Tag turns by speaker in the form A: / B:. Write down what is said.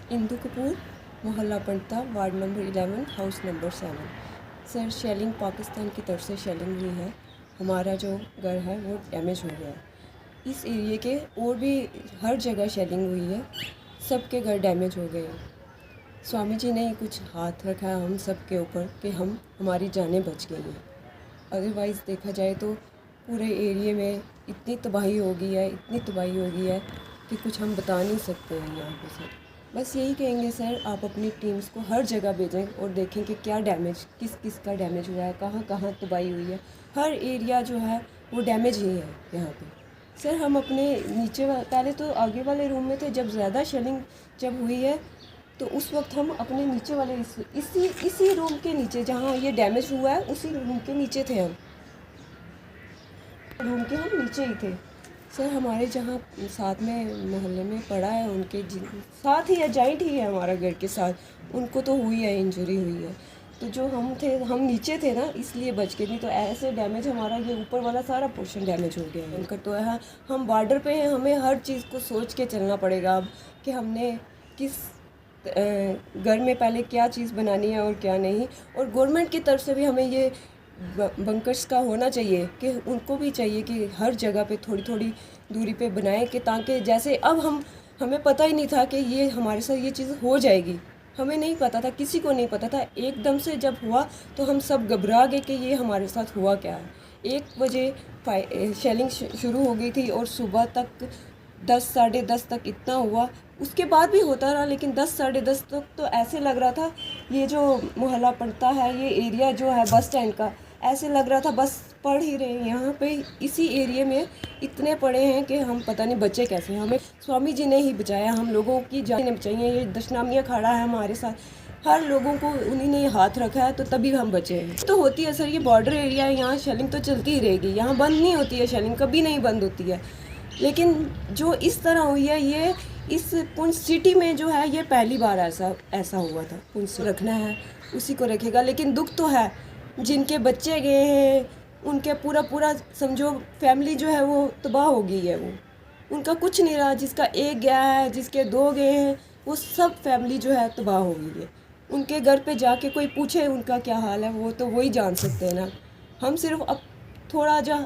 A: इंदु कपूर, मोहल्ला Pandta, ward number 11, house number 7। Sir, shelling Pakistan की तरफ से शेलिंग हुई है। हमारा जो घर है वो डैमेज हो गया है। इस एरिए के और भी हर जगह शेलिंग हुई है, सब के घर डैमेज हो गए हैं। स्वामी जी ने कुछ हाथ रखा है हम सब के ऊपर कि हमारी जानें बच गई हैं। अदरवाइज़ देखा जाए तो पूरे एरिए में इतनी तबाही हो गई है, इतनी तबाही हो गई है कि कुछ हम बता नहीं सकते हैं यहाँ पे सर। बस यही कहेंगे सर, आप अपनी टीम्स को हर जगह भेजें और देखें कि क्या डैमेज, किस किस का डैमेज हुआ है, कहाँ कहाँ तबाही हुई है। हर एरिया जो है वो डैमेज ही है यहाँ पे। सर, हम अपने नीचे पहले तो आगे वाले रूम में थे, जब ज़्यादा शेलिंग जब हुई है तो उस वक्त हम अपने नीचे वाले इसी रूम के नीचे, जहाँ ये डैमेज हुआ है उसी रूम के नीचे थे हम। रूम के हम नीचे ही थे सर। हमारे जहाँ साथ में मोहल्ले में पड़ा है, उनके साथ ही है, जॉइंट ही है हमारा घर के साथ, उनको तो हुई है, इंजरी हुई है। तो जो हम थे, हम नीचे थे ना, इसलिए बच गए, नहीं तो ऐसे डैमेज हमारा ये ऊपर वाला सारा पोर्शन डैमेज हो गया है। उनका तो है, हम बॉर्डर पे हैं, हमें हर चीज़ को सोच के चलना पड़ेगा अब कि हमने किस घर में पहले क्या चीज़ बनानी है और क्या नहीं। और गवर्नमेंट की तरफ से भी हमें ये बंकर्स का होना चाहिए कि उनको भी चाहिए कि हर जगह पे थोड़ी थोड़ी दूरी पे बनाएं, कि ताकि जैसे अब हमें पता ही नहीं था कि ये हमारे साथ ये चीज़ हो जाएगी। हमें नहीं पता था, किसी को नहीं पता था। एकदम से जब हुआ तो हम सब घबरा गए कि ये हमारे साथ हुआ क्या है। 1 बजे शेलिंग शुरू हो गई थी और सुबह तक 10 साढ़े 10 तक इतना हुआ। उसके बाद भी होता रहा, लेकिन 10 साढ़े 10 तक तो ऐसे लग रहा था ये जो मोहल्ला पड़ता है, ये एरिया जो है बस स्टैंड का, ऐसे लग रहा था बस पढ़ ही रहे हैं यहाँ पे। इसी एरिया में इतने पड़े हैं कि हम पता नहीं बचे कैसे। हमें स्वामी जी ने ही बचाया, हम लोगों की जान बचाई है। ये दशनामियाँ खड़ा है हमारे साथ, हर लोगों को उन्हीं ने हाथ रखा है, तो तभी हम बचे हैं। तो होती है सर, ये बॉर्डर एरिया है, यहाँ शेलिंग तो चलती ही रहेगी, यहाँ बंद नहीं होती है शेलिंग, कभी नहीं बंद होती है। लेकिन जो इस तरह हुई है, ये इस पुंछ सिटी में जो है, ये पहली बार ऐसा हुआ था। पुंछ रखना है, उसी को रखेगा। लेकिन दुख तो है, जिनके बच्चे गए हैं उनके पूरा पूरा समझो फैमिली जो है वो तबाह हो गई है। वो उनका कुछ नहीं रहा, जिसका एक गया है, जिसके 2 गए हैं, वो सब फैमिली जो है तबाह हो गई है। उनके घर पे जाके कोई पूछे उनका क्या हाल है, वो तो वही जान सकते हैं ना। हम सिर्फ अब थोड़ा जा